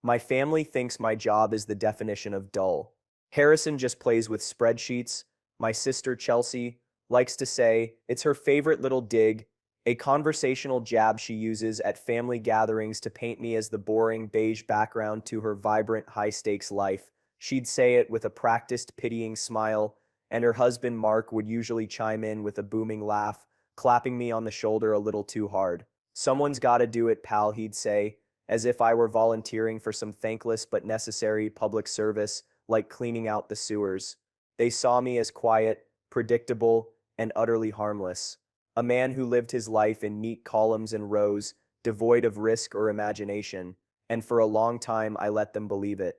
My family thinks my job is the definition of dull. Harrison just plays with spreadsheets. My sister Chelsea likes to say it's her favorite little dig, a conversational jab she uses at family gatherings to paint me as the boring beige background to her vibrant high stakes life. She'd say it with a practiced pitying smile, and her husband Mark would usually chime in with a booming laugh, clapping me on the shoulder a little too hard. Someone's gotta do it, pal, he'd say, as if I were volunteering for some thankless but necessary public service like cleaning out the sewers. They saw me as quiet, predictable, and utterly harmless. A man who lived his life in neat columns and rows, devoid of risk or imagination, and for a long time I let them believe it.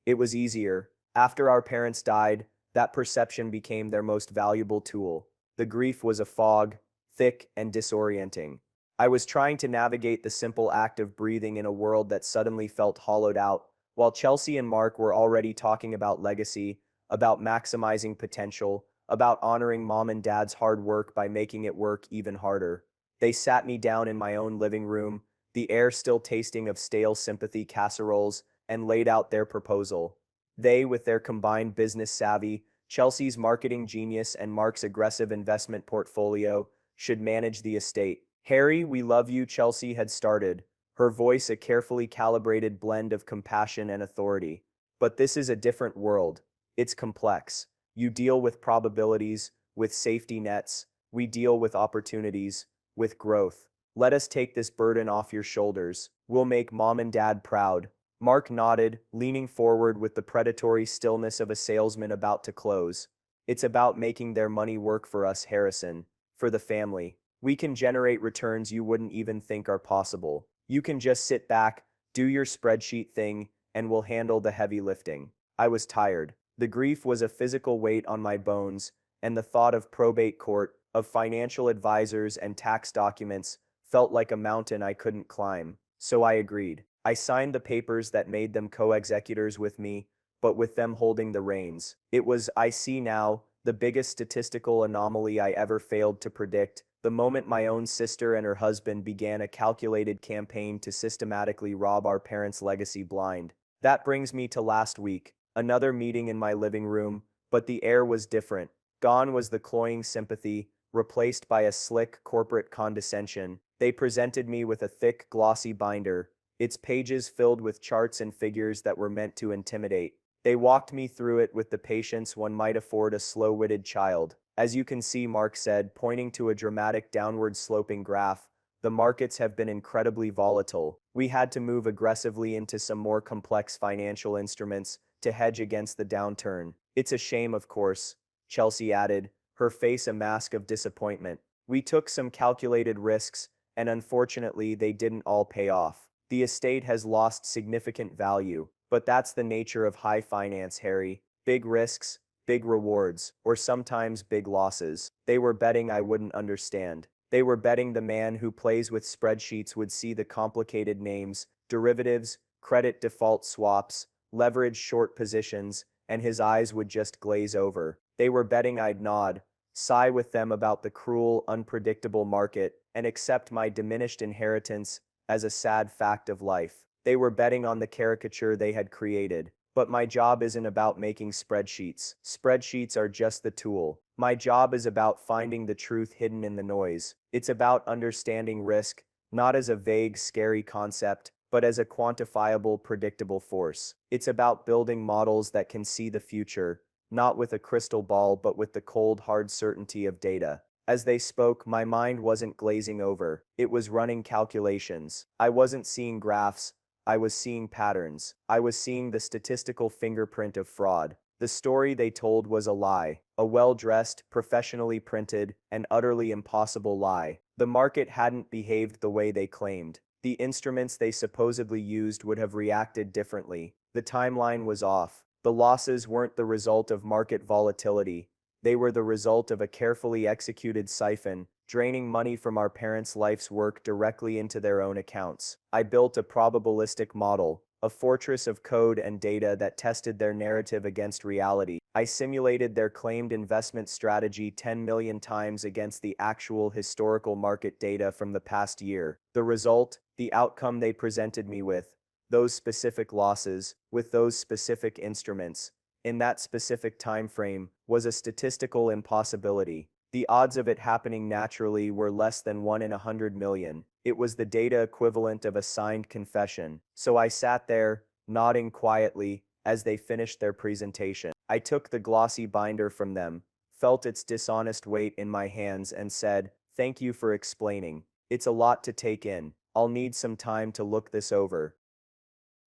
It was easier. After our parents died, that perception became their most valuable tool. The grief was a fog, thick and disorienting. I was trying to navigate the simple act of breathing in a world that suddenly felt hollowed out, while Chelsea and Mark were already talking about legacy, about maximizing potential, about honoring mom and dad's hard work by making it work even harder. They sat me down in my own living room, the air still tasting of stale sympathy casseroles, and laid out their proposal. They, with their combined business savvy, Chelsea's marketing genius and Mark's aggressive investment portfolio, should manage the estate. "Harry, we love you," Chelsea had started, her voice a carefully calibrated blend of compassion and authority. "But this is a different world. It's complex. You deal with probabilities, with safety nets. We deal with opportunities, with growth. Let us take this burden off your shoulders. We'll make mom and dad proud." Mark nodded, leaning forward with the predatory stillness of a salesman about to close. "It's about making their money work for us, Harrison. For the family. We can generate returns you wouldn't even think are possible. You can just sit back, do your spreadsheet thing, and we'll handle the heavy lifting." I was tired. The grief was a physical weight on my bones, and the thought of probate court, of financial advisors and tax documents, felt like a mountain I couldn't climb. So I agreed. I signed the papers that made them co-executors with me, but with them holding the reins. It was, I see now, the biggest statistical anomaly I ever failed to predict, the moment my own sister and her husband began a calculated campaign to systematically rob our parents' legacy blind. That brings me to last week, another meeting in my living room, but the air was different. Gone was the cloying sympathy, replaced by a slick corporate condescension. They presented me with a thick, glossy binder, its pages filled with charts and figures that were meant to intimidate. They walked me through it with the patience one might afford a slow-witted child. "As you can see," Mark said, pointing to a dramatic downward-sloping graph, "the markets have been incredibly volatile. We had to move aggressively into some more complex financial instruments to hedge against the downturn. It's a shame, of course," Chelsea added, her face a mask of disappointment. "We took some calculated risks, and unfortunately they didn't all pay off. The estate has lost significant value, but that's the nature of high finance, Harry. Big risks, big rewards, or sometimes big losses. They were betting I wouldn't understand. They were betting the man who plays with spreadsheets would see the complicated names, derivatives, credit default swaps, leverage short positions, and his eyes would just glaze over. They were betting I'd nod, sigh with them about the cruel, unpredictable market, and accept my diminished inheritance as a sad fact of life. They were betting on the caricature they had created. But my job isn't about making spreadsheets. Spreadsheets are just the tool. My job is about finding the truth hidden in the noise. It's about understanding risk, not as a vague, scary concept, but as a quantifiable, predictable force. It's about building models that can see the future, not with a crystal ball but with the cold, hard certainty of data. As they spoke, my mind wasn't glazing over. It was running calculations. I wasn't seeing graphs. I was seeing patterns. I was seeing the statistical fingerprint of fraud. The story they told was a lie. A well-dressed, professionally printed, and utterly impossible lie. The market hadn't behaved the way they claimed. The instruments they supposedly used would have reacted differently. The timeline was off. The losses weren't the result of market volatility. They were the result of a carefully executed siphon, draining money from our parents' life's work directly into their own accounts. I built a probabilistic model, a fortress of code and data that tested their narrative against reality. I simulated their claimed investment strategy 10 million times against the actual historical market data from the past year. The result, the outcome they presented me with, those specific losses, with those specific instruments, in that specific time frame, was a statistical impossibility. The odds of it happening naturally were less than 1 in 100 million. It was the data equivalent of a signed confession. So I sat there, nodding quietly, as they finished their presentation. I took the glossy binder from them, felt its dishonest weight in my hands, and said, "Thank you for explaining. It's a lot to take in. I'll need some time to look this over."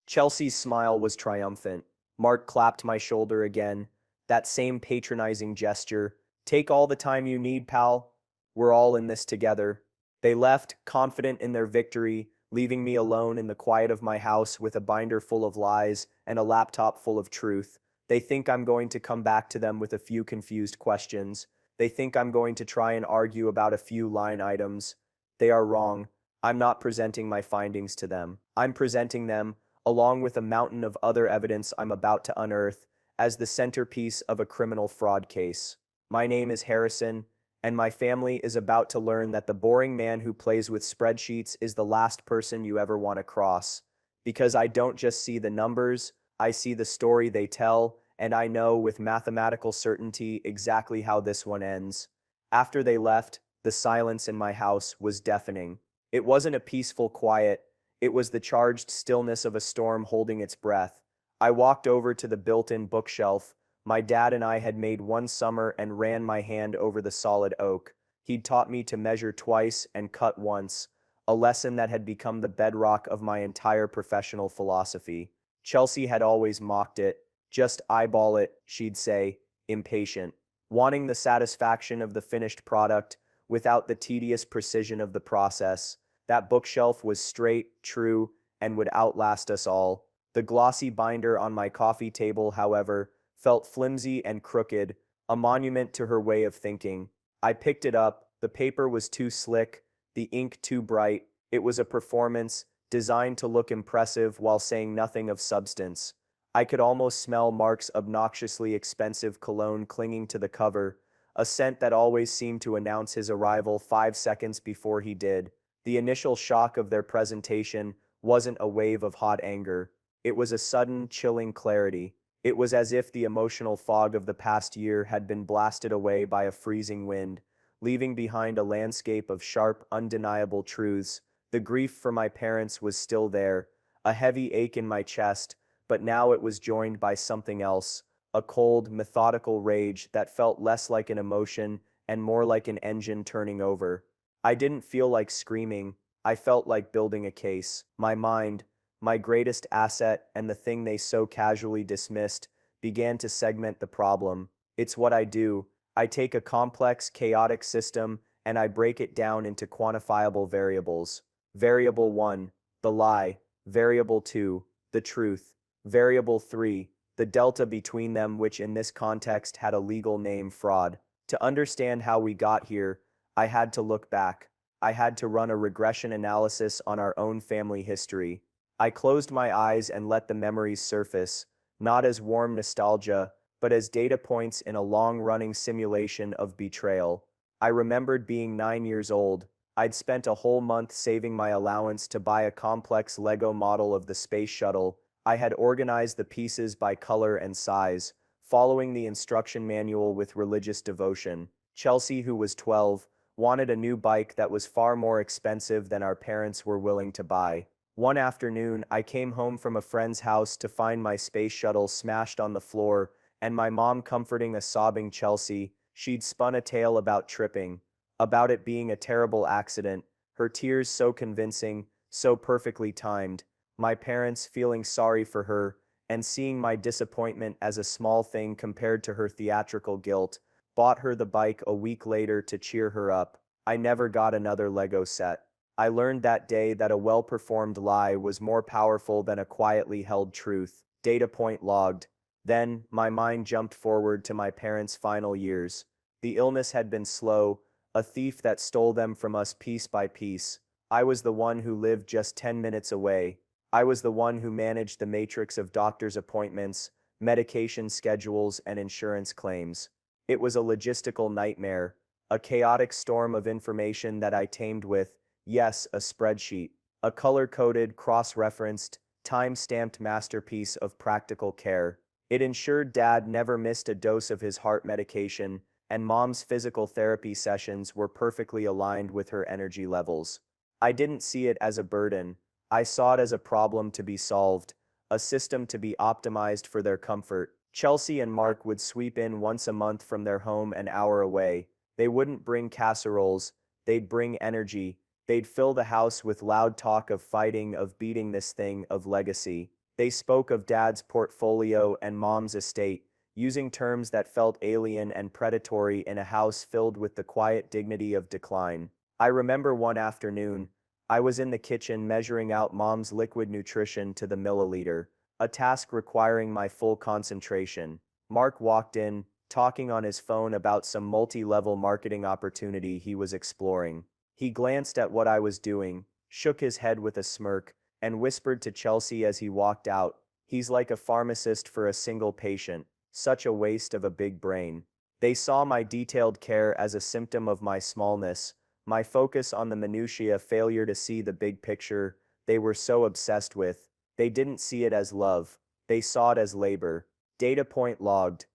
Chelsea's smile was triumphant. Mark clapped my shoulder again. That same patronizing gesture. "Take all the time you need, pal. We're all in this together." They left, confident in their victory, leaving me alone in the quiet of my house with a binder full of lies and a laptop full of truth. They think I'm going to come back to them with a few confused questions. They think I'm going to try and argue about a few line items. They are wrong. I'm not presenting my findings to them. I'm presenting them, along with a mountain of other evidence I'm about to unearth, as the centerpiece of a criminal fraud case. My name is Harrison, and my family is about to learn that the boring man who plays with spreadsheets is the last person you ever want to cross. Because I don't just see the numbers, I see the story they tell, and I know with mathematical certainty exactly how this one ends. After they left, the silence in my house was deafening. It wasn't a peaceful quiet, it was the charged stillness of a storm holding its breath. I walked over to the built-in bookshelf my dad and I had made one summer and ran my hand over the solid oak. He'd taught me to measure twice and cut once, a lesson that had become the bedrock of my entire professional philosophy. Chelsea had always mocked it. "Just eyeball it," she'd say, impatient, wanting the satisfaction of the finished product without the tedious precision of the process. That bookshelf was straight, true, and would outlast us all. The glossy binder on my coffee table, however, felt flimsy and crooked, a monument to her way of thinking. I picked it up. The paper was too slick, the ink too bright. It was a performance, designed to look impressive while saying nothing of substance. I could almost smell Mark's obnoxiously expensive cologne clinging to the cover, a scent that always seemed to announce his arrival 5 seconds before he did. The initial shock of their presentation wasn't a wave of hot anger. It was a sudden, chilling clarity. It was as if the emotional fog of the past year had been blasted away by a freezing wind, leaving behind a landscape of sharp, undeniable truths. The grief for my parents was still there, a heavy ache in my chest, but now it was joined by something else, a cold, methodical rage that felt less like an emotion and more like an engine turning over. I didn't feel like screaming, I felt like building a case. My mind, my greatest asset and the thing they so casually dismissed, began to segment the problem. It's what I do. I take a complex, chaotic system and I break it down into quantifiable variables. Variable 1, the lie. Variable 2, the truth. Variable 3, the delta between them, which in this context had a legal name: fraud. To understand how we got here, I had to look back. I had to run a regression analysis on our own family history. I closed my eyes and let the memories surface, not as warm nostalgia, but as data points in a long-running simulation of betrayal. I remembered being 9 years old. I'd spent a whole month saving my allowance to buy a complex Lego model of the space shuttle. I had organized the pieces by color and size, following the instruction manual with religious devotion. Chelsea, who was 12, wanted a new bike that was far more expensive than our parents were willing to buy. One afternoon, I came home from a friend's house to find my space shuttle smashed on the floor, and my mom comforting a sobbing Chelsea. She'd spun a tale about tripping, about it being a terrible accident, her tears so convincing, so perfectly timed. My parents, feeling sorry for her, and seeing my disappointment as a small thing compared to her theatrical guilt, bought her the bike a week later to cheer her up. I never got another Lego set. I learned that day that a well-performed lie was more powerful than a quietly held truth. Data point logged. Then, my mind jumped forward to my parents' final years. The illness had been slow, a thief that stole them from us piece by piece. I was the one who lived just 10 minutes away. I was the one who managed the matrix of doctor's appointments, medication schedules, and insurance claims. It was a logistical nightmare, a chaotic storm of information that I tamed with, yes, a spreadsheet, a color-coded, cross-referenced, time-stamped masterpiece of practical care. It ensured Dad never missed a dose of his heart medication, and Mom's physical therapy sessions were perfectly aligned with her energy levels. I didn't see it as a burden. I saw it as a problem to be solved, a system to be optimized for their comfort. Chelsea and Mark would sweep in once a month from their home an hour away. They wouldn't bring casseroles, they'd bring energy. They'd fill the house with loud talk of fighting, of beating this thing, of legacy. They spoke of Dad's portfolio and Mom's estate, using terms that felt alien and predatory in a house filled with the quiet dignity of decline. I remember one afternoon, I was in the kitchen measuring out Mom's liquid nutrition to the milliliter, a task requiring my full concentration. Mark walked in, talking on his phone about some multi-level marketing opportunity he was exploring. He glanced at what I was doing, shook his head with a smirk, and whispered to Chelsea as he walked out, "He's like a pharmacist for a single patient, such a waste of a big brain." They saw my detailed care as a symptom of my smallness, my focus on the minutiae, failure to see the big picture they were so obsessed with. They didn't see it as love, they saw it as labor. Data point logged.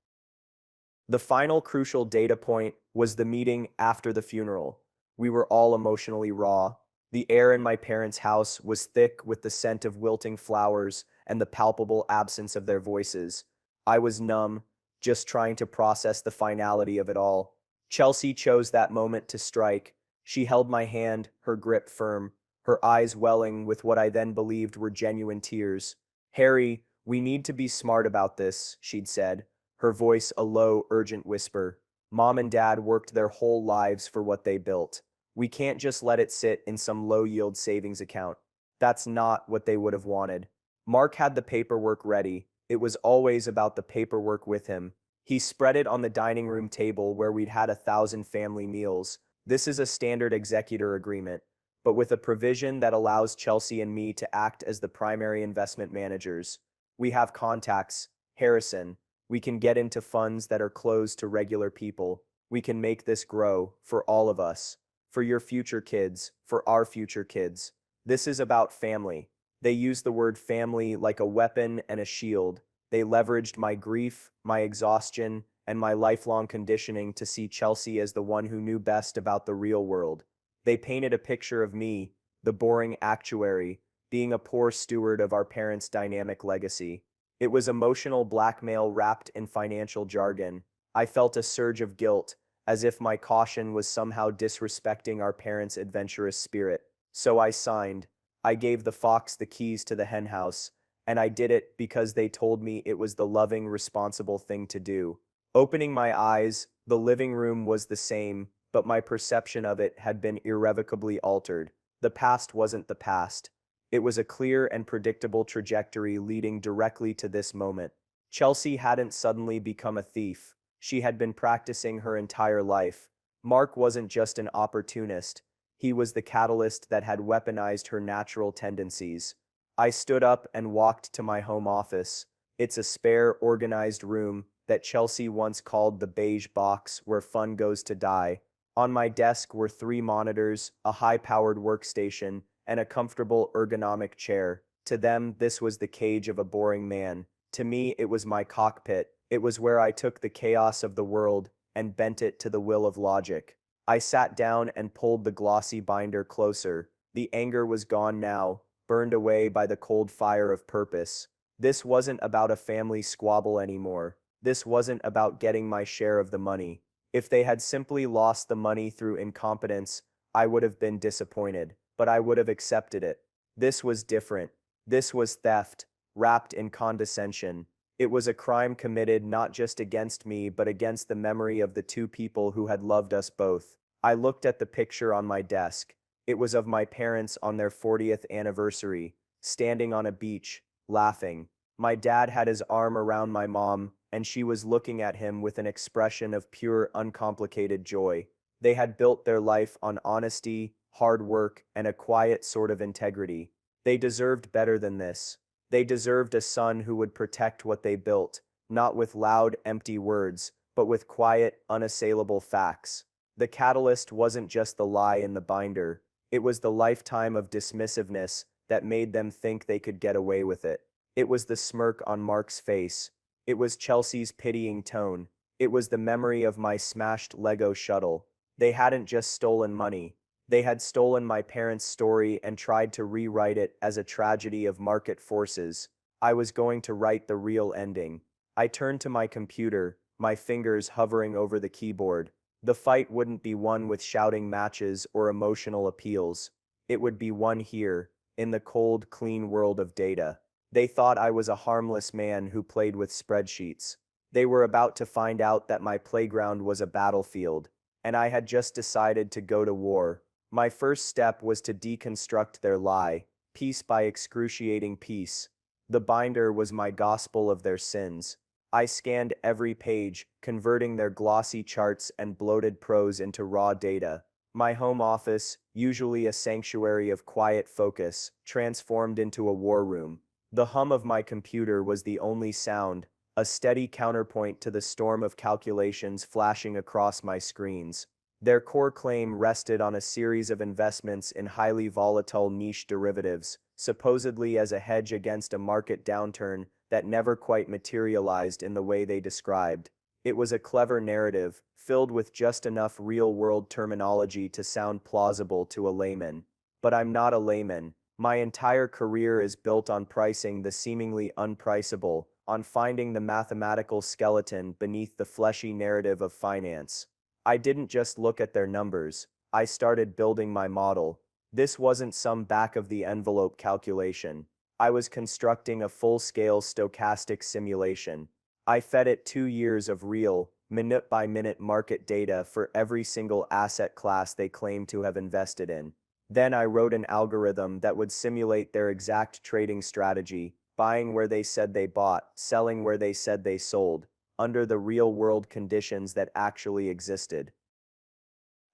The final crucial data point was the meeting after the funeral. We were all emotionally raw. The air in my parents' house was thick with the scent of wilting flowers and the palpable absence of their voices. I was numb, just trying to process the finality of it all. Chelsea chose that moment to strike. She held my hand, her grip firm, her eyes welling with what I then believed were genuine tears. "Harry, we need to be smart about this," she'd said, her voice a low, urgent whisper. "Mom and Dad worked their whole lives for what they built. We can't just let it sit in some low-yield savings account." That's not what they would have wanted. Mark had the paperwork ready. It was always about the paperwork with him. He spread it on the dining room table where we'd had 1,000 family meals. "This is a standard executor agreement, but with a provision that allows Chelsea and me to act as the primary investment managers. We have contacts, Harrison. We can get into funds that are closed to regular people. We can make this grow, for all of us. For your future kids, for our future kids. This is about family." They used the word family like a weapon and a shield. They leveraged my grief, my exhaustion, and my lifelong conditioning to see Chelsea as the one who knew best about the real world. They painted a picture of me, the boring actuary, being a poor steward of our parents' dynamic legacy. It was emotional blackmail wrapped in financial jargon. I felt a surge of guilt, as if my caution was somehow disrespecting our parents' adventurous spirit. So I signed. I gave the fox the keys to the henhouse, and I did it because they told me it was the loving, responsible thing to do. Opening my eyes, the living room was the same, but my perception of it had been irrevocably altered. The past wasn't the past. It was a clear and predictable trajectory leading directly to this moment. Chelsea hadn't suddenly become a thief. She had been practicing her entire life. Mark wasn't just an opportunist. He was the catalyst that had weaponized her natural tendencies. I stood up and walked to my home office. It's a spare, organized room that Chelsea once called the beige box where fun goes to die. On my desk were 3 monitors, a high-powered workstation, and a comfortable ergonomic chair. To them, this was the cage of a boring man. To me, it was my cockpit. It was where I took the chaos of the world and bent it to the will of logic. I sat down and pulled the glossy binder closer. The anger was gone now, burned away by the cold fire of purpose. This wasn't about a family squabble anymore. This wasn't about getting my share of the money. If they had simply lost the money through incompetence, I would have been disappointed, but I would have accepted it. This was different. This was theft, wrapped in condescension. It was a crime committed not just against me but against the memory of the 2 people who had loved us both. I looked at the picture on my desk. It was of my parents on their 40th anniversary, standing on a beach, laughing. My dad had his arm around my mom, and she was looking at him with an expression of pure, uncomplicated joy. They had built their life on honesty, hard work, and a quiet sort of integrity. They deserved better than this. They deserved a son who would protect what they built, not with loud, empty words, but with quiet, unassailable facts. The catalyst wasn't just the lie in the binder. It was the lifetime of dismissiveness that made them think they could get away with it. It was the smirk on Mark's face. It was Chelsea's pitying tone. It was the memory of my smashed Lego shuttle. They hadn't just stolen money. They had stolen my parents' story and tried to rewrite it as a tragedy of market forces. I was going to write the real ending. I turned to my computer, my fingers hovering over the keyboard. The fight wouldn't be won with shouting matches or emotional appeals. It would be won here, in the cold, clean world of data. They thought I was a harmless man who played with spreadsheets. They were about to find out that my playground was a battlefield, and I had just decided to go to war. My first step was to deconstruct their lie, piece by excruciating piece. The binder was my gospel of their sins. I scanned every page, converting their glossy charts and bloated prose into raw data. My home office, usually a sanctuary of quiet focus, transformed into a war room. The hum of my computer was the only sound, a steady counterpoint to the storm of calculations flashing across my screens. Their core claim rested on a series of investments in highly volatile niche derivatives, supposedly as a hedge against a market downturn that never quite materialized in the way they described. It was a clever narrative, filled with just enough real-world terminology to sound plausible to a layman. But I'm not a layman. My entire career is built on pricing the seemingly unpriceable, on finding the mathematical skeleton beneath the fleshy narrative of finance. I didn't just look at their numbers. I started building my model. This wasn't some back-of-the-envelope calculation. I was constructing a full-scale stochastic simulation. I fed it 2 years of real, minute-by-minute market data for every single asset class they claimed to have invested in. Then I wrote an algorithm that would simulate their exact trading strategy, buying where they said they bought, selling where they said they sold, under the real-world conditions that actually existed.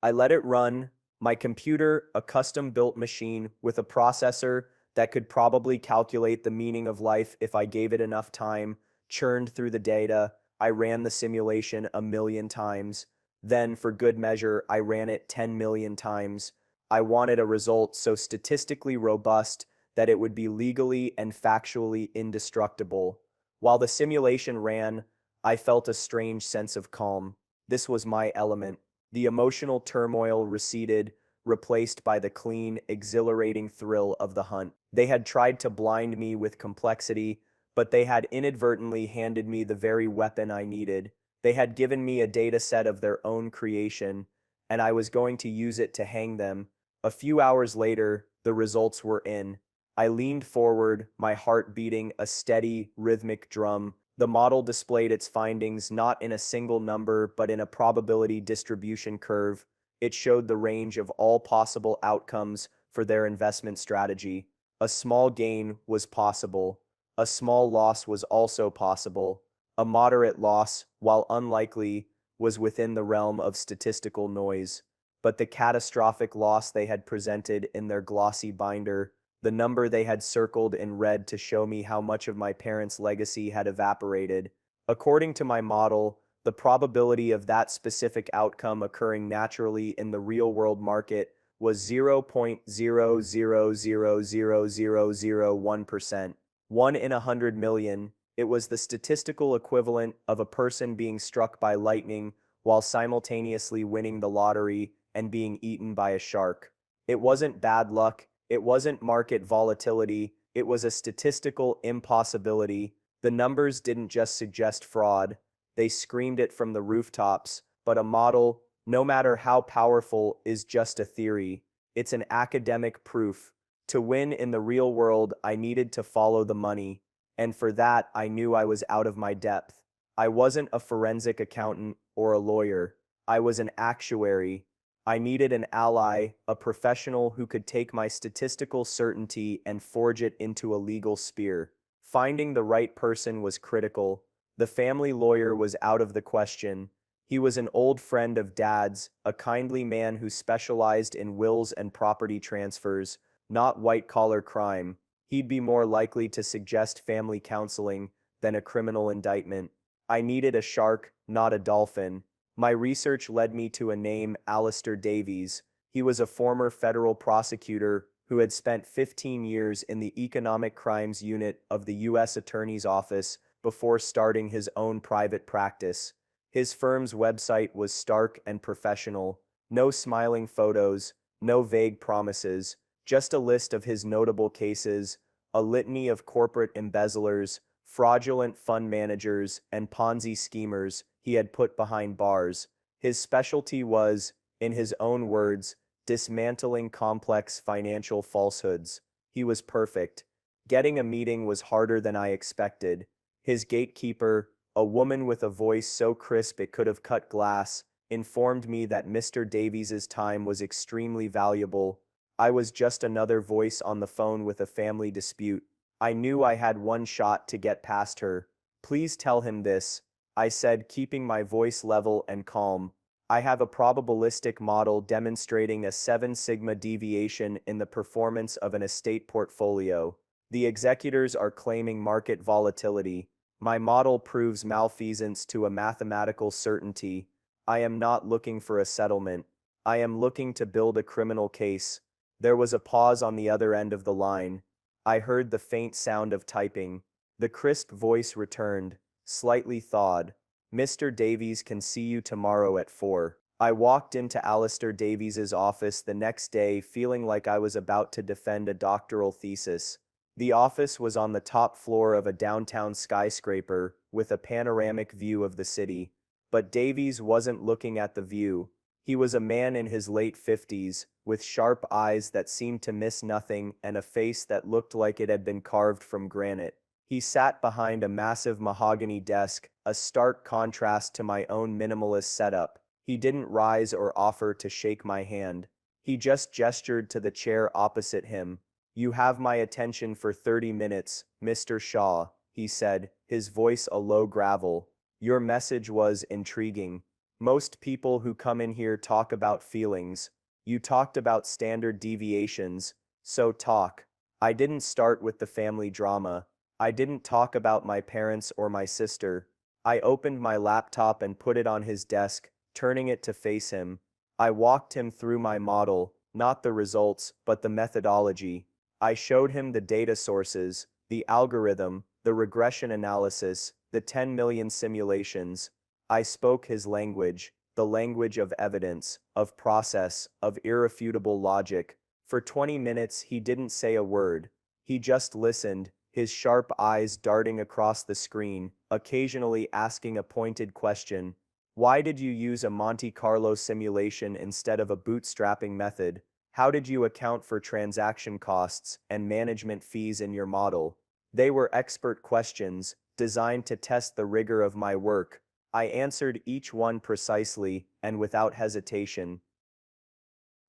I let it run. My computer, a custom-built machine with a processor that could probably calculate the meaning of life if I gave it enough time, churned through the data. I ran the simulation 1,000,000 times. Then, for good measure, I ran it 10 million times. I wanted a result so statistically robust that it would be legally and factually indestructible. While the simulation ran, I felt a strange sense of calm. This was my element. The emotional turmoil receded, replaced by the clean, exhilarating thrill of the hunt. They had tried to blind me with complexity, but they had inadvertently handed me the very weapon I needed. They had given me a data set of their own creation, and I was going to use it to hang them. A few hours later, the results were in. I leaned forward, my heart beating a steady, rhythmic drum. The model displayed its findings not in a single number but in a probability distribution curve. It showed the range of all possible outcomes for their investment strategy. A small gain was possible. A small loss was also possible. A moderate loss, while unlikely, was within the realm of statistical noise. But the catastrophic loss they had presented in their glossy binder, the number they had circled in red to show me how much of my parents' legacy had evaporated. According to my model, the probability of that specific outcome occurring naturally in the real-world market was 0.00000001%. 1 in 100 million. It was the statistical equivalent of a person being struck by lightning while simultaneously winning the lottery and being eaten by a shark. It wasn't bad luck. It wasn't market volatility. It was a statistical impossibility. The numbers didn't just suggest fraud. They screamed it from the rooftops. But a model, no matter how powerful, is just a theory. It's an academic proof. To win in the real world, I needed to follow the money. And for that, I knew I was out of my depth. I wasn't a forensic accountant or a lawyer. I was an actuary. I needed an ally, a professional who could take my statistical certainty and forge it into a legal spear. Finding the right person was critical. The family lawyer was out of the question. He was an old friend of Dad's, a kindly man who specialized in wills and property transfers, not white-collar crime. He'd be more likely to suggest family counseling than a criminal indictment. I needed a shark, not a dolphin. My research led me to a name, Alistair Davies. He was a former federal prosecutor who had spent 15 years in the Economic Crimes Unit of the U.S. Attorney's Office before starting his own private practice. His firm's website was stark and professional, no smiling photos, no vague promises, just a list of his notable cases, a litany of corporate embezzlers, fraudulent fund managers, and Ponzi schemers he had put behind bars. His specialty was, in his own words, dismantling complex financial falsehoods. He was perfect. Getting a meeting was harder than I expected. His gatekeeper, a woman with a voice so crisp it could have cut glass, informed me that Mr. Davies's time was extremely valuable. I was just another voice on the phone with a family dispute. I knew I had one shot to get past her. Please tell him this, I said, keeping my voice level and calm. I have a probabilistic model demonstrating a 7 sigma deviation in the performance of an estate portfolio. The executors are claiming market volatility. My model proves malfeasance to a mathematical certainty. I am not looking for a settlement. I am looking to build a criminal case. There was a pause on the other end of the line. I heard the faint sound of typing. The crisp voice returned, slightly thawed. Mr. Davies can see you tomorrow at 4. I walked into Alistair Davies's office the next day feeling like I was about to defend a doctoral thesis. The office was on the top floor of a downtown skyscraper with a panoramic view of the city. But Davies wasn't looking at the view. He was a man in his late 50s, with sharp eyes that seemed to miss nothing and a face that looked like it had been carved from granite. He sat behind a massive mahogany desk, a stark contrast to my own minimalist setup. He didn't rise or offer to shake my hand. He just gestured to the chair opposite him. You have my attention for 30 minutes, Mr. Shaw, he said, his voice a low gravel. Your message was intriguing. Most people who come in here talk about feelings. You talked about standard deviations, so talk. I didn't start with the family drama. I didn't talk about my parents or my sister. I opened my laptop and put it on his desk, turning it to face him. I walked him through my model, not the results, but the methodology. I showed him the data sources, the algorithm, the regression analysis, the 10 million simulations. I spoke his language, the language of evidence, of process, of irrefutable logic. For 20 minutes he didn't say a word. He just listened, his sharp eyes darting across the screen, occasionally asking a pointed question. Why did you use a Monte Carlo simulation instead of a bootstrapping method? How did you account for transaction costs and management fees in your model? They were expert questions, designed to test the rigor of my work. I answered each one precisely and without hesitation.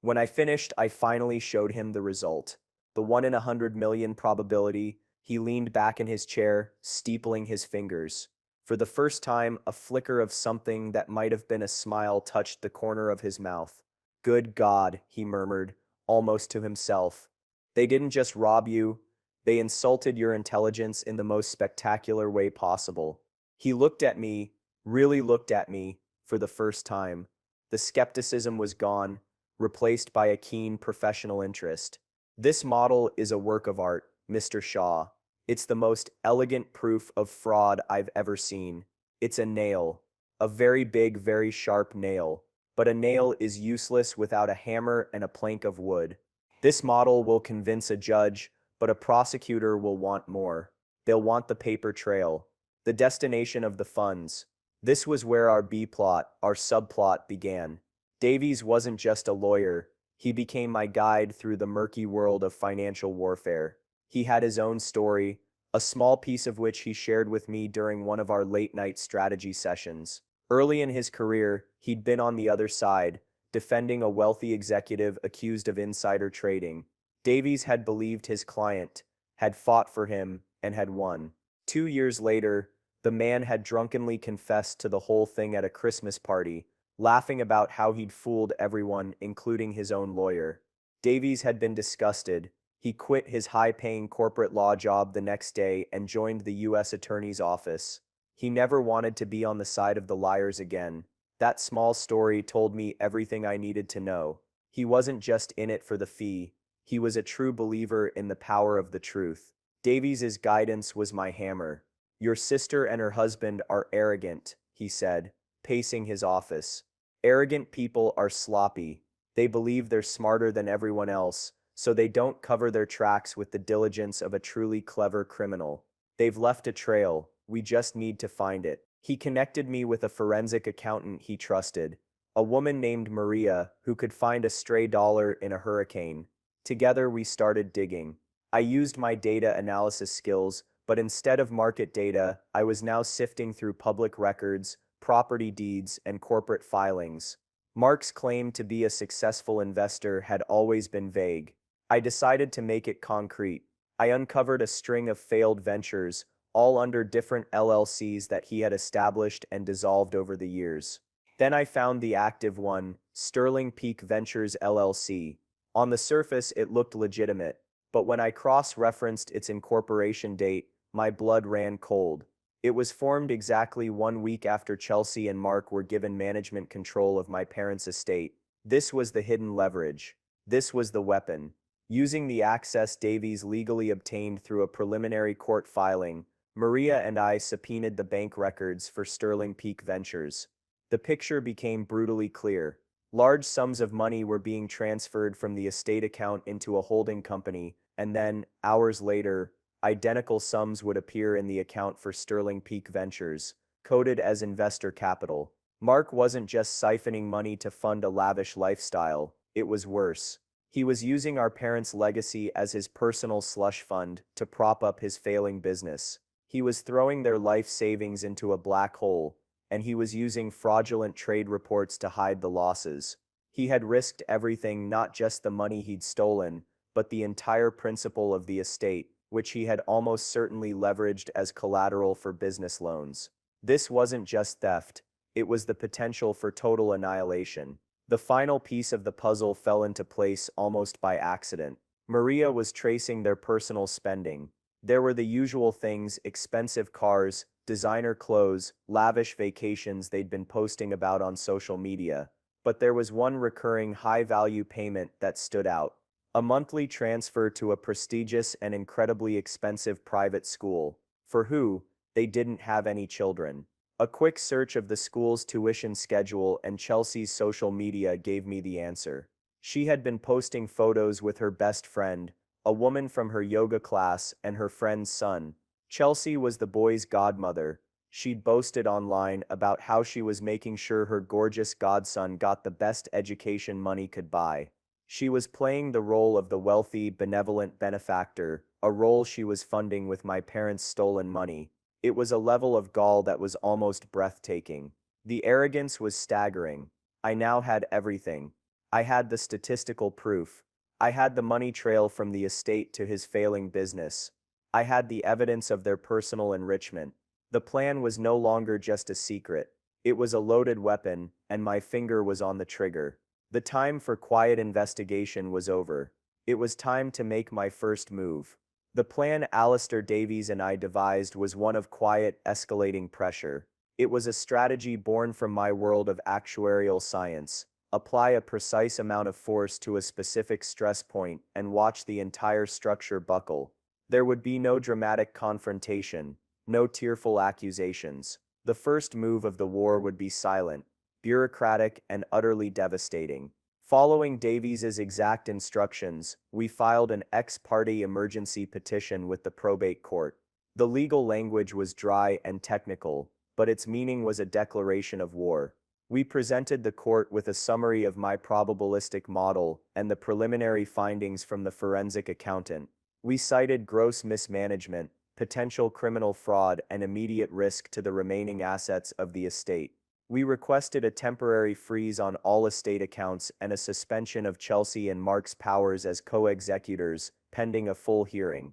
When I finished, I finally showed him the result. The 1 in 100 million probability. He leaned back in his chair, steepling his fingers. For the first time, a flicker of something that might have been a smile touched the corner of his mouth. Good God, he murmured, almost to himself. They didn't just rob you, they insulted your intelligence in the most spectacular way possible. He looked at me, really looked at me, for the first time. The skepticism was gone, replaced by a keen professional interest. This model is a work of art, Mr. Shaw. It's the most elegant proof of fraud I've ever seen. It's a nail. A very big, very sharp nail. But a nail is useless without a hammer and a plank of wood. This model will convince a judge, but a prosecutor will want more. They'll want the paper trail, the destination of the funds. This was where our B-plot, our subplot, began. Davies wasn't just a lawyer. He became my guide through the murky world of financial warfare. He had his own story, a small piece of which he shared with me during one of our late-night strategy sessions. Early in his career, he'd been on the other side, defending a wealthy executive accused of insider trading. Davies had believed his client, had fought for him, and had won. 2 years later, the man had drunkenly confessed to the whole thing at a Christmas party, laughing about how he'd fooled everyone, including his own lawyer. Davies had been disgusted. He quit his high-paying corporate law job the next day and joined the U.S. Attorney's Office. He never wanted to be on the side of the liars again. That small story told me everything I needed to know. He wasn't just in it for the fee. He was a true believer in the power of the truth. Davies's guidance was my hammer. Your sister and her husband are arrogant, he said, pacing his office. Arrogant people are sloppy. They believe they're smarter than everyone else, so they don't cover their tracks with the diligence of a truly clever criminal. They've left a trail. We just need to find it. He connected me with a forensic accountant he trusted, a woman named Maria who could find a stray dollar in a hurricane. Together we started digging. I used my data analysis skills, but instead of market data, I was now sifting through public records, property deeds, and corporate filings. Mark's claim to be a successful investor had always been vague. I decided to make it concrete. I uncovered a string of failed ventures, all under different LLCs that he had established and dissolved over the years. Then I found the active one, Sterling Peak Ventures LLC. On the surface, it looked legitimate, but when I cross-referenced its incorporation date, my blood ran cold. It was formed exactly 1 week after Chelsea and Mark were given management control of my parents' estate. This was the hidden leverage. This was the weapon. Using the access Davies legally obtained through a preliminary court filing, Maria and I subpoenaed the bank records for Sterling Peak Ventures. The picture became brutally clear. Large sums of money were being transferred from the estate account into a holding company, and then, hours later, identical sums would appear in the account for Sterling Peak Ventures, coded as investor capital. Mark wasn't just siphoning money to fund a lavish lifestyle, it was worse. He was using our parents' legacy as his personal slush fund to prop up his failing business. He was throwing their life savings into a black hole, and he was using fraudulent trade reports to hide the losses. He had risked everything, not just the money he'd stolen, but the entire principal of the estate, which he had almost certainly leveraged as collateral for business loans. This wasn't just theft, it was the potential for total annihilation. The final piece of the puzzle fell into place almost by accident. Maria was tracing their personal spending. There were the usual things: expensive cars, designer clothes, lavish vacations they'd been posting about on social media. But there was one recurring high-value payment that stood out. A monthly transfer to a prestigious and incredibly expensive private school, for who, they didn't have any children. A quick search of the school's tuition schedule and Chelsea's social media gave me the answer. She had been posting photos with her best friend, a woman from her yoga class, and her friend's son. Chelsea was the boy's godmother. She'd boasted online about how she was making sure her gorgeous godson got the best education money could buy. She was playing the role of the wealthy, benevolent benefactor, a role she was funding with my parents' stolen money. It was a level of gall that was almost breathtaking. The arrogance was staggering. I now had everything. I had the statistical proof. I had the money trail from the estate to his failing business. I had the evidence of their personal enrichment. The plan was no longer just a secret. It was a loaded weapon, and my finger was on the trigger. The time for quiet investigation was over. It was time to make my first move. The plan Alistair Davies and I devised was one of quiet, escalating pressure. It was a strategy born from my world of actuarial science. Apply a precise amount of force to a specific stress point and watch the entire structure buckle. There would be no dramatic confrontation, no tearful accusations. The first move of the war would be silent, bureaucratic, and utterly devastating. Following Davies's exact instructions, we filed an ex parte emergency petition with the probate court. The legal language was dry and technical, but its meaning was a declaration of war. We presented the court with a summary of my probabilistic model and the preliminary findings from the forensic accountant. We cited gross mismanagement, potential criminal fraud, and immediate risk to the remaining assets of the estate. We requested a temporary freeze on all estate accounts and a suspension of Chelsea and Mark's powers as co-executors, pending a full hearing.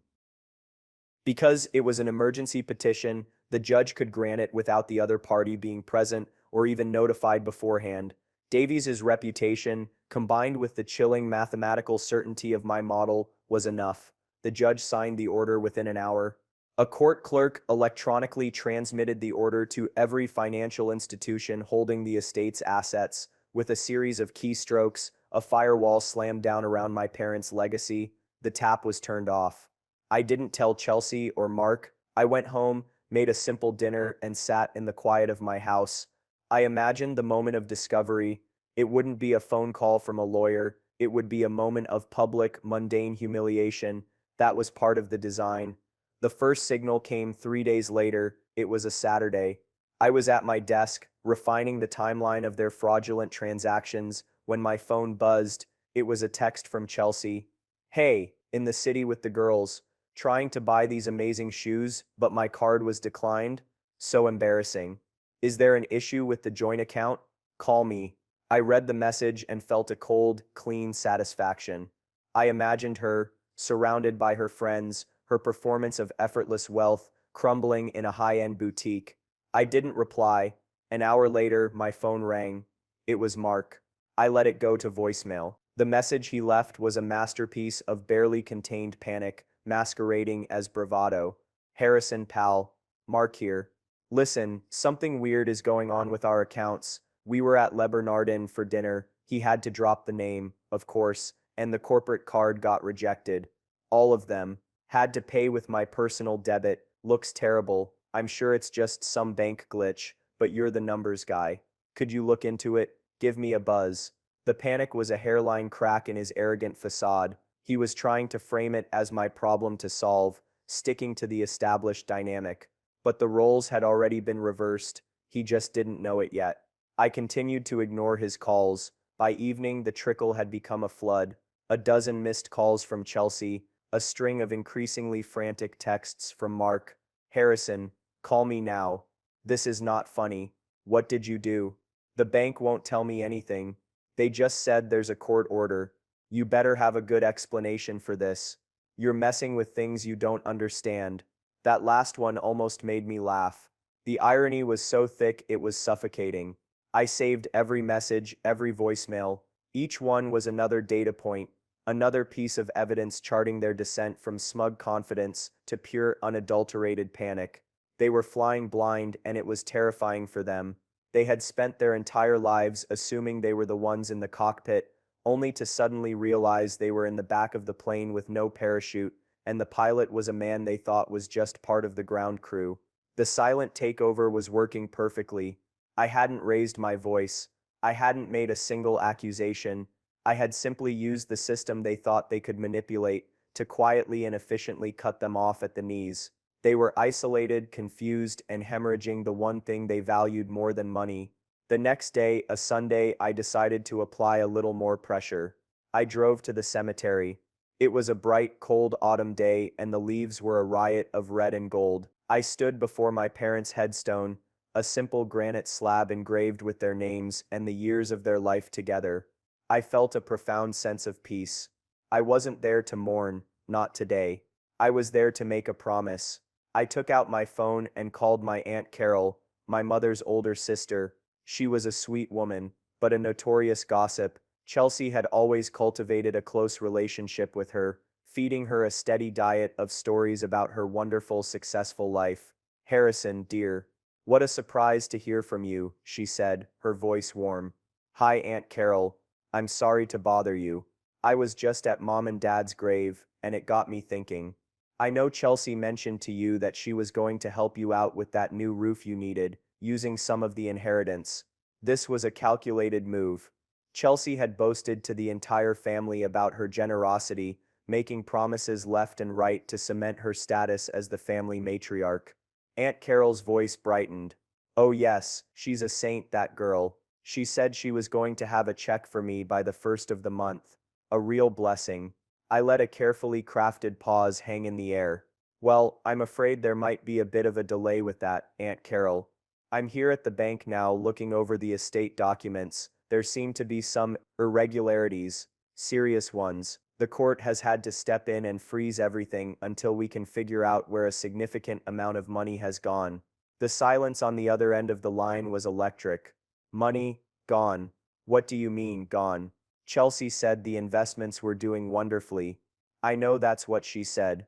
Because it was an emergency petition, the judge could grant it without the other party being present or even notified beforehand. Davies's reputation, combined with the chilling mathematical certainty of my model, was enough. The judge signed the order within an hour. A court clerk electronically transmitted the order to every financial institution holding the estate's assets. With a series of keystrokes, A firewall slammed down around my parents' legacy. The tap was turned off. I didn't tell Chelsea or Mark. I went home, made a simple dinner, and sat in the quiet of my house. I imagined the moment of discovery. It wouldn't be a phone call from a lawyer. It would be a moment of public, mundane humiliation. That was part of the design. The first signal came 3 days later. It was a Saturday. I was at my desk, refining the timeline of their fraudulent transactions, when my phone buzzed. It was a text from Chelsea. Hey, in the city with the girls, trying to buy these amazing shoes, but my card was declined? So embarrassing. Is there an issue with the joint account? Call me. I read the message and felt a cold, clean satisfaction. I imagined her, surrounded by her friends, her performance of effortless wealth, crumbling in a high-end boutique. I didn't reply. An hour later, my phone rang. It was Mark. I let it go to voicemail. The message he left was a masterpiece of barely contained panic, masquerading as bravado. Harrison, pal. Mark here. Listen, something weird is going on with our accounts. We were at Le Bernardin for dinner. He had to drop the name, of course, and the corporate card got rejected. All of them. Had to pay with my personal debit. Looks terrible. I'm sure it's just some bank glitch, but you're the numbers guy. Could you look into it? Give me a buzz. The panic was a hairline crack in his arrogant facade. He was trying to frame it as my problem to solve, sticking to the established dynamic. But the roles had already been reversed. He just didn't know it yet. I continued to ignore his calls. By evening, the trickle had become a flood. A dozen missed calls from Chelsea, a string of increasingly frantic texts from Mark. Harrison, call me now. This is not funny. What did you do? The bank won't tell me anything. They just said there's a court order. You better have a good explanation for this. You're messing with things you don't understand. That last one almost made me laugh. The irony was so thick it was suffocating. I saved every message, every voicemail. Each one was another data point, another piece of evidence charting their descent from smug confidence to pure, unadulterated panic. They were flying blind, and it was terrifying for them. They had spent their entire lives assuming they were the ones in the cockpit, only to suddenly realize they were in the back of the plane with no parachute, and the pilot was a man they thought was just part of the ground crew. The silent takeover was working perfectly. I hadn't raised my voice. I hadn't made a single accusation. I had simply used the system they thought they could manipulate to quietly and efficiently cut them off at the knees. They were isolated, confused, and hemorrhaging the one thing they valued more than money. The next day, a Sunday, I decided to apply a little more pressure. I drove to the cemetery. It was a bright, cold autumn day, and the leaves were a riot of red and gold. I stood before my parents' headstone, a simple granite slab engraved with their names and the years of their life together. I felt a profound sense of peace. I wasn't there to mourn, not today. I was there to make a promise. I took out my phone and called my Aunt Carol, my mother's older sister. She was a sweet woman, but a notorious gossip. Chelsea had always cultivated a close relationship with her, feeding her a steady diet of stories about her wonderful, successful life. Harrison, dear. What a surprise to hear from you, she said, her voice warm. Hi, Aunt Carol. I'm sorry to bother you. I was just at Mom and Dad's grave, and it got me thinking. I know Chelsea mentioned to you that she was going to help you out with that new roof you needed, using some of the inheritance. This was a calculated move. Chelsea had boasted to the entire family about her generosity, making promises left and right to cement her status as the family matriarch. Aunt Carol's voice brightened. Oh yes, she's a saint, that girl. She said she was going to have a check for me by the first of the month. A real blessing. I let a carefully crafted pause hang in the air. Well, I'm afraid there might be a bit of a delay with that, Aunt Carol. I'm here at the bank now looking over the estate documents. There seem to be some irregularities, serious ones. The court has had to step in and freeze everything until we can figure out where a significant amount of money has gone. The silence on the other end of the line was electric. Money, gone. What do you mean, gone? Chelsea said the investments were doing wonderfully. I know that's what she said.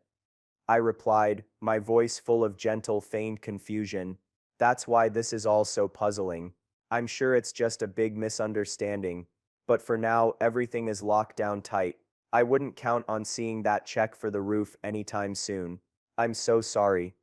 I replied, my voice full of gentle, feigned confusion. That's why this is all so puzzling. I'm sure it's just a big misunderstanding. but for now, everything is locked down tight. I wouldn't count on seeing that check for the roof anytime soon. I'm so sorry.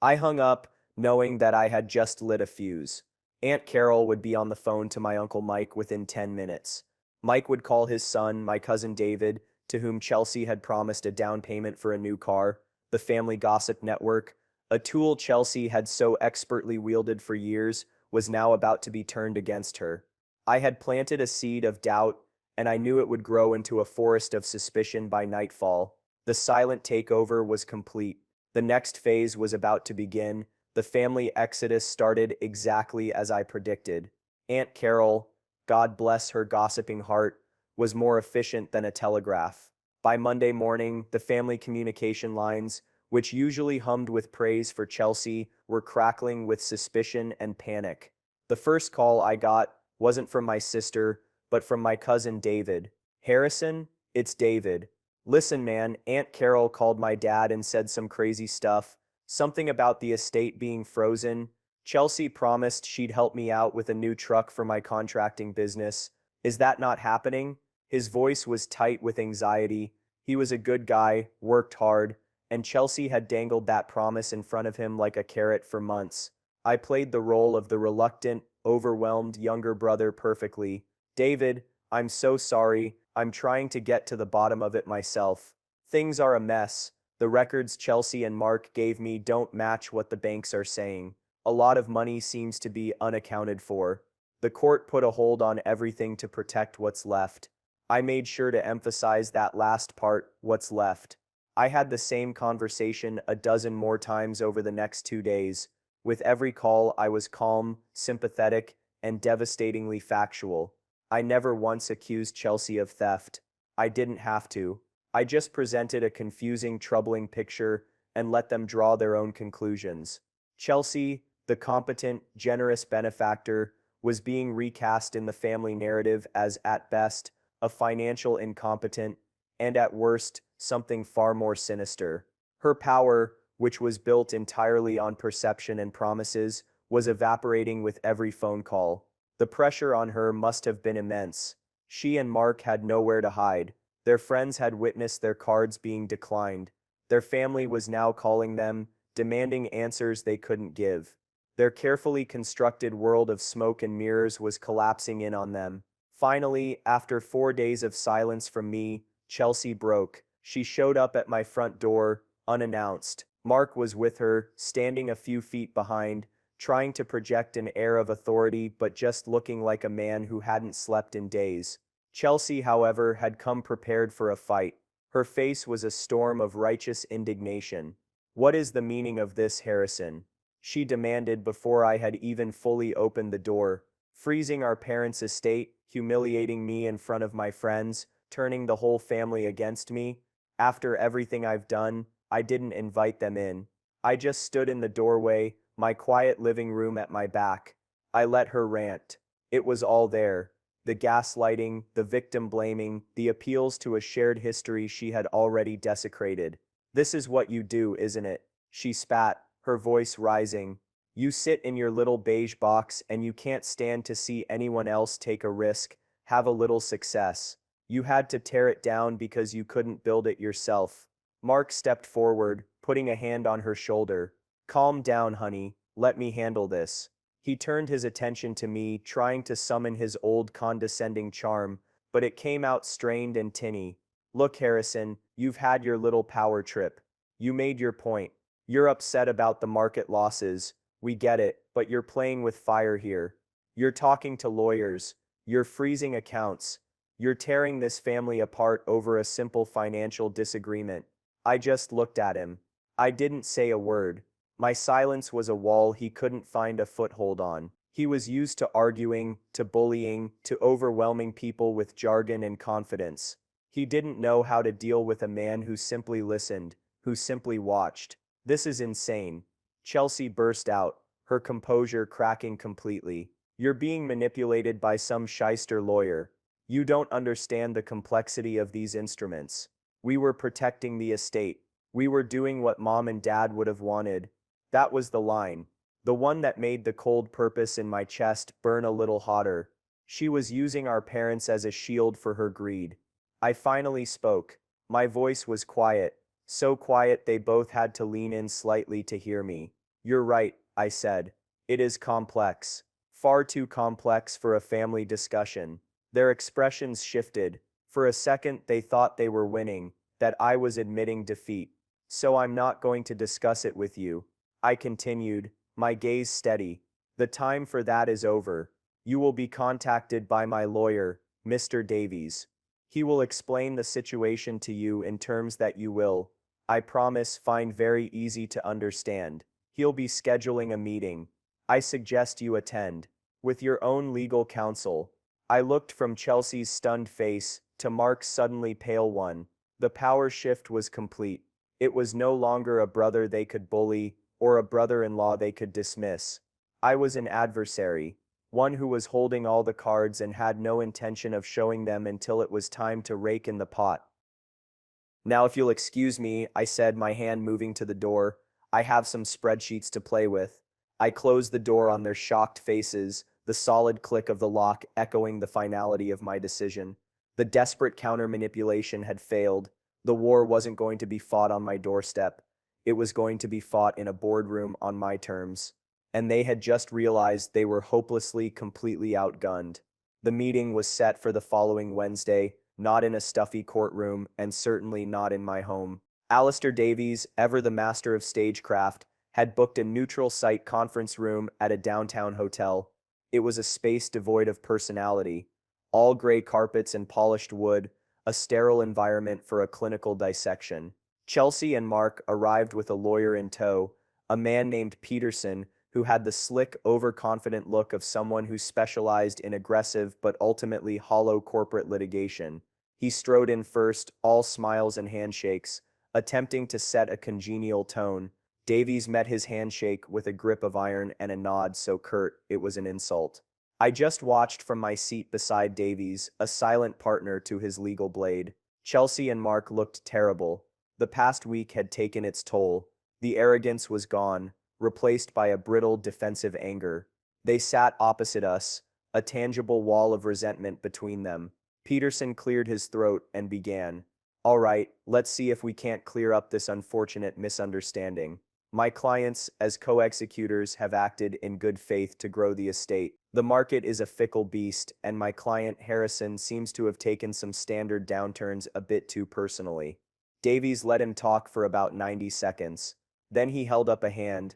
I hung up, knowing that I had just lit a fuse. Aunt Carol would be on the phone to my Uncle Mike within 10 minutes. Mike would call his son, my cousin David, to whom Chelsea had promised a down payment for a new car, the family gossip network, a tool Chelsea had so expertly wielded for years, was now about to be turned against her. I had planted a seed of doubt, and I knew it would grow into a forest of suspicion by nightfall. The silent takeover was complete. The next phase was about to begin. The family exodus started exactly as I predicted. Aunt Carol, God bless her gossiping heart, was more efficient than a telegraph. By Monday morning, the family communication lines, which usually hummed with praise for Chelsea, were crackling with suspicion and panic. The first call I got wasn't from my sister, but from my cousin David. Harrison, it's David. Listen, man, Aunt Carol called my dad and said some crazy stuff. Something about the estate being frozen. Chelsea promised she'd help me out with a new truck for my contracting business. Is that not happening? His voice was tight with anxiety. He was a good guy, worked hard, and Chelsea had dangled that promise in front of him like a carrot for months. I played the role of the reluctant, overwhelmed younger brother perfectly. David, I'm so sorry. I'm trying to get to the bottom of it myself. Things are a mess. The records Chelsea and Mark gave me don't match what the banks are saying. A lot of money seems to be unaccounted for. The court put a hold on everything to protect what's left. I made sure to emphasize that last part, what's left. I had the same conversation a dozen more times over the next 2 days. With every call, I was calm, sympathetic, and devastatingly factual. I never once accused Chelsea of theft. I didn't have to. I just presented a confusing, troubling picture and let them draw their own conclusions. Chelsea, the competent, generous benefactor, was being recast in the family narrative as, at best, a financial incompetent, and at worst, something far more sinister. Her power, which was built entirely on perception and promises, was evaporating with every phone call. The pressure on her must have been immense. She and Mark had nowhere to hide. Their friends had witnessed their cards being declined. Their family was now calling them, demanding answers they couldn't give. Their carefully constructed world of smoke and mirrors was collapsing in on them. Finally, after 4 days of silence from me, Chelsea broke. She showed up at my front door, unannounced. Mark was with her, standing a few feet behind, trying to project an air of authority but just looking like a man who hadn't slept in days. Chelsea, however, had come prepared for a fight. Her face was a storm of righteous indignation. "What is the meaning of this, Harrison?" she demanded before I had even fully opened the door. "Freezing our parents' estate, humiliating me in front of my friends, turning the whole family against me. After everything I've done, I didn't invite them in. I just stood in the doorway, my quiet living room at my back. I let her rant. It was all there. The gaslighting, the victim blaming, the appeals to a shared history she had already desecrated. This is what you do, isn't it?" She spat, her voice rising. "You sit in your little beige box and you can't stand to see anyone else take a risk, have a little success. You had to tear it down because you couldn't build it yourself." Mark stepped forward, putting a hand on her shoulder. "Calm down, honey. Let me handle this." He turned his attention to me, trying to summon his old condescending charm, but it came out strained and tinny. "Look, Harrison, you've had your little power trip. You made your point. You're upset about the market losses. We get it, but you're playing with fire here. You're talking to lawyers. You're freezing accounts. You're tearing this family apart over a simple financial disagreement." I just looked at him. I didn't say a word. My silence was a wall he couldn't find a foothold on. He was used to arguing, to bullying, to overwhelming people with jargon and confidence. He didn't know how to deal with a man who simply listened, who simply watched. "This is insane." Chelsea burst out, her composure cracking completely. "You're being manipulated by some shyster lawyer. You don't understand the complexity of these instruments. We were protecting the estate. We were doing what Mom and Dad would have wanted." That was the line. The one that made the cold purpose in my chest burn a little hotter. She was using our parents as a shield for her greed. I finally spoke. My voice was quiet, so quiet they both had to lean in slightly to hear me. You're right, I said. It is complex. Far too complex for a family discussion. Their expressions shifted. For a second, they thought they were winning, that I was admitting defeat. So I'm not going to discuss it with you. I continued, my gaze steady. The time for that is over. You will be contacted by my lawyer, Mr. Davies. He will explain the situation to you in terms that you will, I promise, find very easy to understand. He'll be scheduling a meeting. I suggest you attend. With your own legal counsel. I looked from Chelsea's stunned face to Mark's suddenly pale one. The power shift was complete. It was no longer a brother they could bully, or a brother-in-law they could dismiss. I was an adversary, one who was holding all the cards and had no intention of showing them until it was time to rake in the pot. Now if you'll excuse me, I said, my hand moving to the door, I have some spreadsheets to play with. I closed the door on their shocked faces, the solid click of the lock echoing the finality of my decision. The desperate counter-manipulation had failed. The war wasn't going to be fought on my doorstep. It was going to be fought in a boardroom on my terms. And they had just realized they were hopelessly, completely outgunned. The meeting was set for the following Wednesday, not in a stuffy courtroom, and certainly not in my home. Alistair Davies, ever the master of stagecraft, had booked a neutral site conference room at a downtown hotel. It was a space devoid of personality. All gray carpets and polished wood, a sterile environment for a clinical dissection. Chelsea and Mark arrived with a lawyer in tow, a man named Peterson, who had the slick, overconfident look of someone who specialized in aggressive but ultimately hollow corporate litigation. He strode in first, all smiles and handshakes, attempting to set a congenial tone. Davies met his handshake with a grip of iron and a nod so curt it was an insult. I just watched from my seat beside Davies, a silent partner to his legal blade. Chelsea and Mark looked terrible. The past week had taken its toll. The arrogance was gone, replaced by a brittle defensive anger. They sat opposite us, a tangible wall of resentment between them. Peterson cleared his throat and began. All right, let's see if we can't clear up this unfortunate misunderstanding. My clients, as co-executors, have acted in good faith to grow the estate. The market is a fickle beast, and my client Harrison seems to have taken some standard downturns a bit too personally. Davies let him talk for about 90 seconds. Then he held up a hand,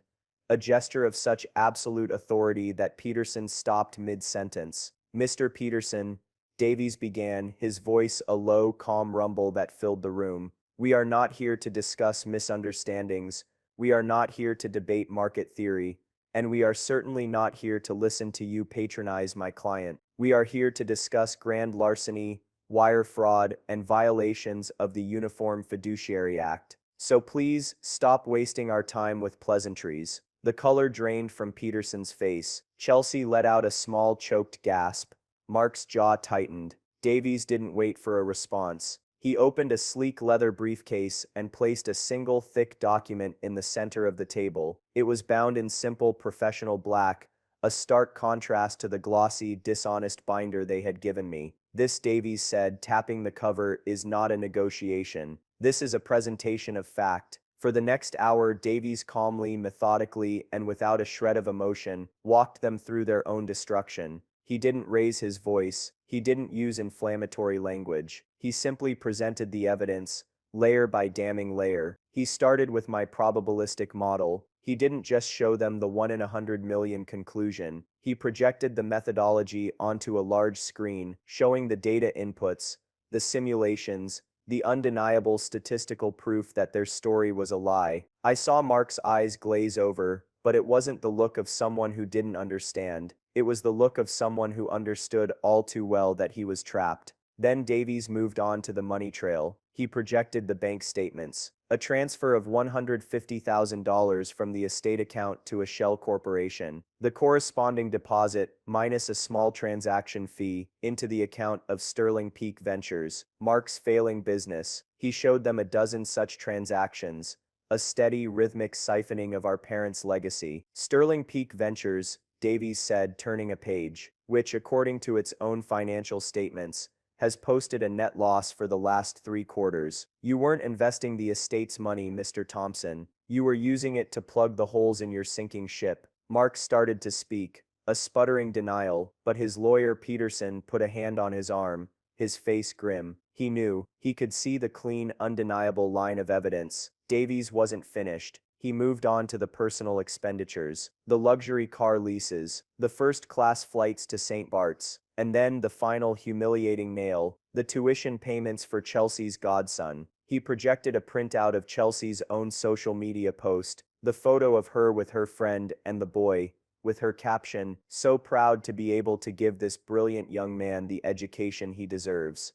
a gesture of such absolute authority that Peterson stopped mid-sentence. Mr. Peterson, Davies began, his voice a low, calm rumble that filled the room. We are not here to discuss misunderstandings. We are not here to debate market theory. And we are certainly not here to listen to you patronize my client. We are here to discuss grand larceny, wire fraud, and violations of the Uniform Fiduciary Act. So please, stop wasting our time with pleasantries. The color drained from Peterson's face. Chelsea let out a small, choked gasp. Mark's jaw tightened. Davies didn't wait for a response. He opened a sleek leather briefcase and placed a single thick document in the center of the table. It was bound in simple professional black, a stark contrast to the glossy, dishonest binder they had given me. This, Davies said, tapping the cover, is not a negotiation. This is a presentation of fact. For the next hour, Davies calmly, methodically, and without a shred of emotion, walked them through their own destruction. He didn't raise his voice. He didn't use inflammatory language. He simply presented the evidence, layer by damning layer. He started with my probabilistic model. He didn't just show them the 1 in 100 million conclusion. He projected the methodology onto a large screen, showing the data inputs, the simulations, the undeniable statistical proof that their story was a lie. I saw Mark's eyes glaze over, but it wasn't the look of someone who didn't understand. It was the look of someone who understood all too well that he was trapped. Then Davies moved on to the money trail. He projected the bank statements. A transfer of $150,000 from the estate account to a shell corporation. The corresponding deposit, minus a small transaction fee, into the account of Sterling Peak Ventures, Mark's failing business. He showed them a dozen such transactions. A steady, rhythmic siphoning of our parents' legacy. Sterling Peak Ventures, Davies said, turning a page, which, according to its own financial statements, has posted a net loss for the last 3 quarters. You weren't investing the estate's money, Mr. Thompson. You were using it to plug the holes in your sinking ship. Mark started to speak, a sputtering denial, but his lawyer Peterson put a hand on his arm, his face grim. He knew, he could see the clean, undeniable line of evidence. Davies wasn't finished. He moved on to the personal expenditures, the luxury car leases, the first-class flights to St. Bart's, and then the final humiliating nail, the tuition payments for Chelsea's godson. He projected a printout of Chelsea's own social media post, the photo of her with her friend and the boy, with her caption, "So proud to be able to give this brilliant young man the education he deserves.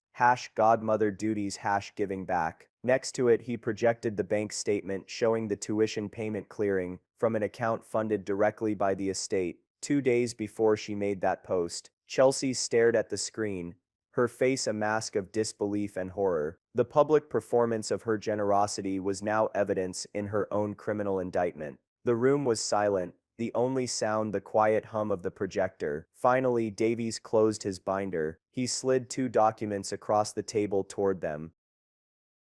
#godmother duties #giving back." Next to it, he projected the bank statement showing the tuition payment clearing from an account funded directly by the estate. 2 days before she made that post, Chelsea stared at the screen, her face a mask of disbelief and horror. The public performance of her generosity was now evidence in her own criminal indictment. The room was silent, the only sound the quiet hum of the projector. Finally, Davies closed his binder. He slid 2 documents across the table toward them.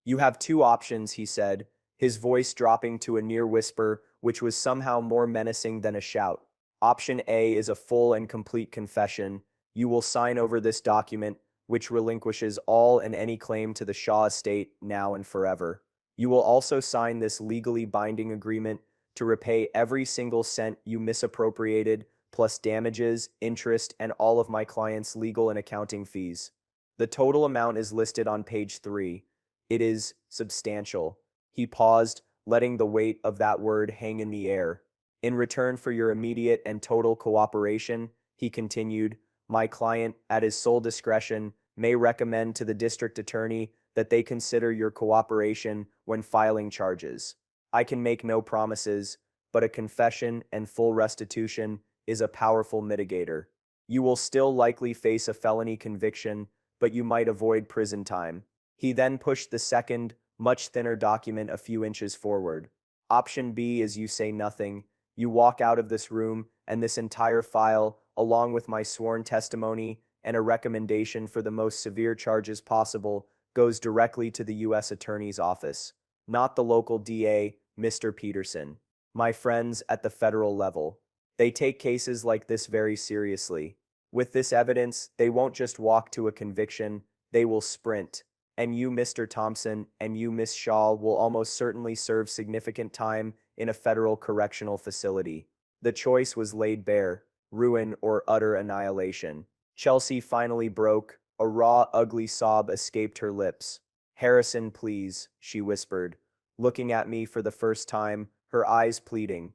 "You have 2 options," he said, his voice dropping to a near whisper, which was somehow more menacing than a shout. "Option A is a full and complete confession. You will sign over this document, which relinquishes all and any claim to the Shaw estate now and forever. You will also sign this legally binding agreement to repay every single cent you misappropriated, plus damages, interest, and all of my client's legal and accounting fees. The total amount is listed on page 3. It is substantial." He paused, letting the weight of that word hang in the air. "In return for your immediate and total cooperation," he continued, "my client, at his sole discretion, may recommend to the district attorney that they consider your cooperation when filing charges. I can make no promises, but a confession and full restitution is a powerful mitigator. You will still likely face a felony conviction, but you might avoid prison time." He then pushed the second, much thinner document a few inches forward. "Option B is you say nothing. You walk out of this room, and this entire file, along with my sworn testimony and a recommendation for the most severe charges possible, goes directly to the U.S. Attorney's Office, not the local DA, Mr. Peterson. My friends at the federal level, they take cases like this very seriously. With this evidence, they won't just walk to a conviction, they will sprint. And you, Mr. Thompson, and you, Miss Shaw, will almost certainly serve significant time in a federal correctional facility." The choice was laid bare: ruin or utter annihilation. Chelsea finally broke. A raw, ugly sob escaped her lips. "Harrison, please," she whispered, looking at me for the first time, her eyes pleading.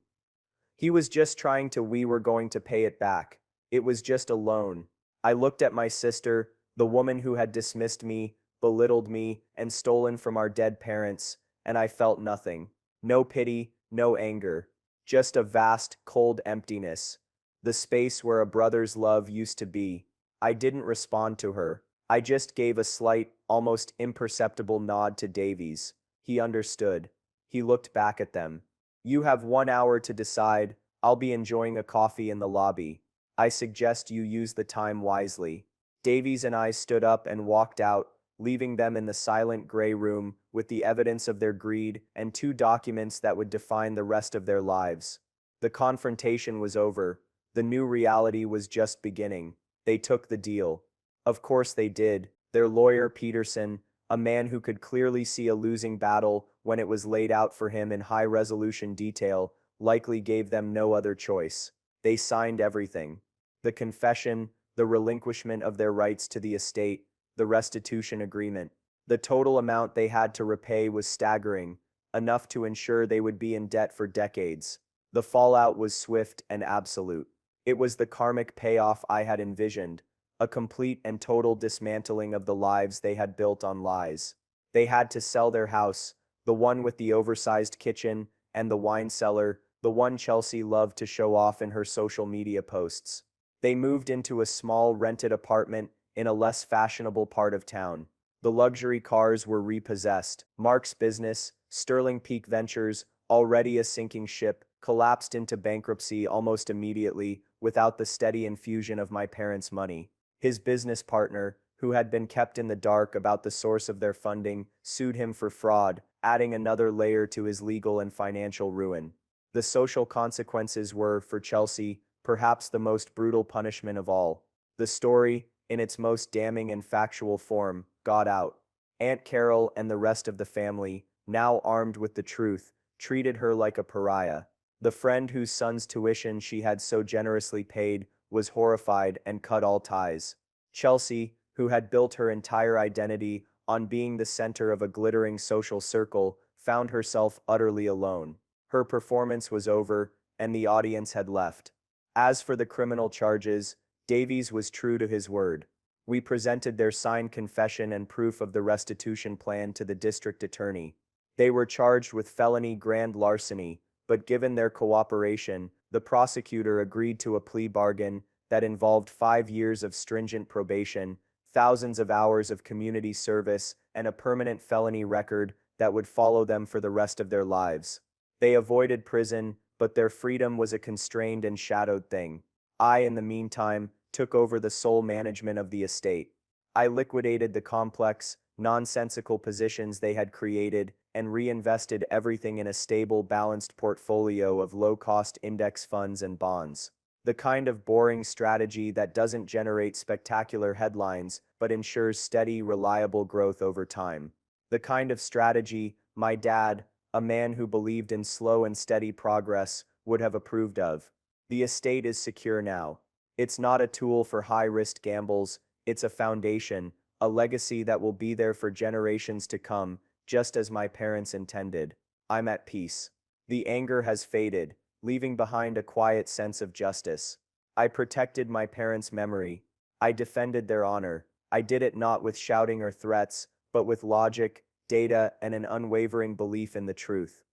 "He was just trying to. We were going to pay it back. It was just a loan." I looked at my sister, the woman who had dismissed me, belittled me, and stolen from our dead parents, and I felt nothing. No pity, no anger. Just a vast, cold emptiness. The space where a brother's love used to be. I didn't respond to her. I just gave a slight, almost imperceptible nod to Davies. He understood. He looked back at them. "You have 1 hour to decide. I'll be enjoying a coffee in the lobby. I suggest you use the time wisely." Davies and I stood up and walked out, leaving them in the silent gray room with the evidence of their greed and 2 documents that would define the rest of their lives. The confrontation was over. The new reality was just beginning. They took the deal. Of course they did. Their lawyer, Peterson, a man who could clearly see a losing battle when it was laid out for him in high-resolution detail, likely gave them no other choice. They signed everything. The confession, the relinquishment of their rights to the estate, the restitution agreement. The total amount they had to repay was staggering, enough to ensure they would be in debt for decades. The fallout was swift and absolute. It was the karmic payoff I had envisioned, a complete and total dismantling of the lives they had built on lies. They had to sell their house, the one with the oversized kitchen and the wine cellar, the one Chelsea loved to show off in her social media posts. They moved into a small rented apartment in a less fashionable part of town. The luxury cars were repossessed. Mark's business, Sterling Peak Ventures, already a sinking ship, collapsed into bankruptcy almost immediately without the steady infusion of my parents' money. His business partner, who had been kept in the dark about the source of their funding, sued him for fraud, adding another layer to his legal and financial ruin. The social consequences were, for Chelsea, perhaps the most brutal punishment of all. The story, in its most damning and factual form, got out. Aunt Carol and the rest of the family, now armed with the truth, treated her like a pariah. The friend whose son's tuition she had so generously paid was horrified and cut all ties. Chelsea, who had built her entire identity on being the center of a glittering social circle, found herself utterly alone. Her performance was over, and the audience had left. As for the criminal charges, Davies was true to his word. We presented their signed confession and proof of the restitution plan to the district attorney. They were charged with felony grand larceny, but given their cooperation, the prosecutor agreed to a plea bargain that involved 5 years of stringent probation, thousands of hours of community service, and a permanent felony record that would follow them for the rest of their lives. They avoided prison, but their freedom was a constrained and shadowed thing. I, in the meantime, took over the sole management of the estate. I liquidated the complex, nonsensical positions they had created and reinvested everything in a stable, balanced portfolio of low-cost index funds and bonds. The kind of boring strategy that doesn't generate spectacular headlines but ensures steady, reliable growth over time. The kind of strategy my dad, a man who believed in slow and steady progress, would have approved of. The estate is secure now. It's not a tool for high-risk gambles, it's a foundation, a legacy that will be there for generations to come, just as my parents intended. I'm at peace. The anger has faded, leaving behind a quiet sense of justice. I protected my parents' memory. I defended their honor. I did it not with shouting or threats, but with logic, data, and an unwavering belief in the truth.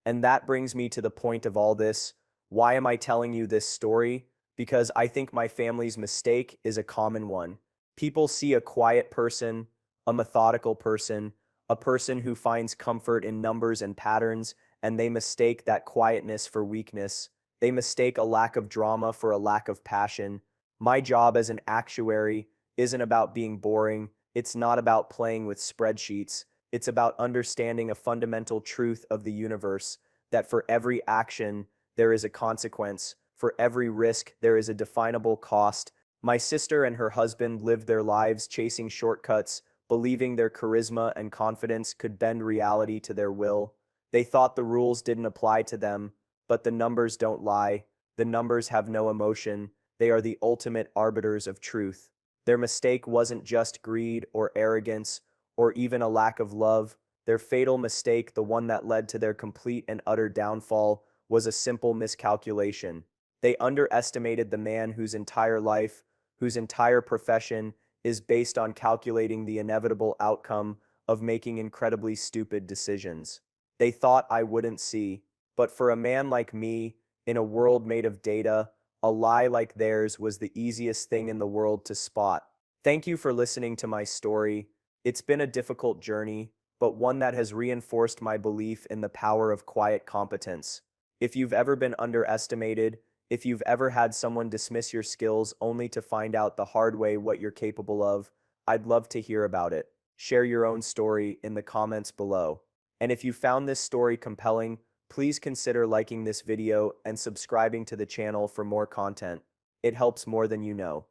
And that brings me to the point of all this. Why am I telling you this story? Because I think my family's mistake is a common one. People see a quiet person, a methodical person, a person who finds comfort in numbers and patterns, and they mistake that quietness for weakness. They mistake a lack of drama for a lack of passion. My job as an actuary isn't about being boring. It's not about playing with spreadsheets. It's about understanding a fundamental truth of the universe, that for every action, there is a consequence. For every risk, there is a definable cost. My sister and her husband lived their lives chasing shortcuts, believing their charisma and confidence could bend reality to their will. They thought the rules didn't apply to them, but the numbers don't lie. The numbers have no emotion. They are the ultimate arbiters of truth. Their mistake wasn't just greed or arrogance or even a lack of love. Their fatal mistake, the one that led to their complete and utter downfall, was a simple miscalculation. They underestimated the man whose entire life, whose entire profession is based on calculating the inevitable outcome of making incredibly stupid decisions. They thought I wouldn't see, but for a man like me, in a world made of data, a lie like theirs was the easiest thing in the world to spot. Thank you for listening to my story. It's been a difficult journey, but one that has reinforced my belief in the power of quiet competence. If you've ever been underestimated, if you've ever had someone dismiss your skills only to find out the hard way what you're capable of, I'd love to hear about it. Share your own story in the comments below. And if you found this story compelling, please consider liking this video and subscribing to the channel for more content. It helps more than you know.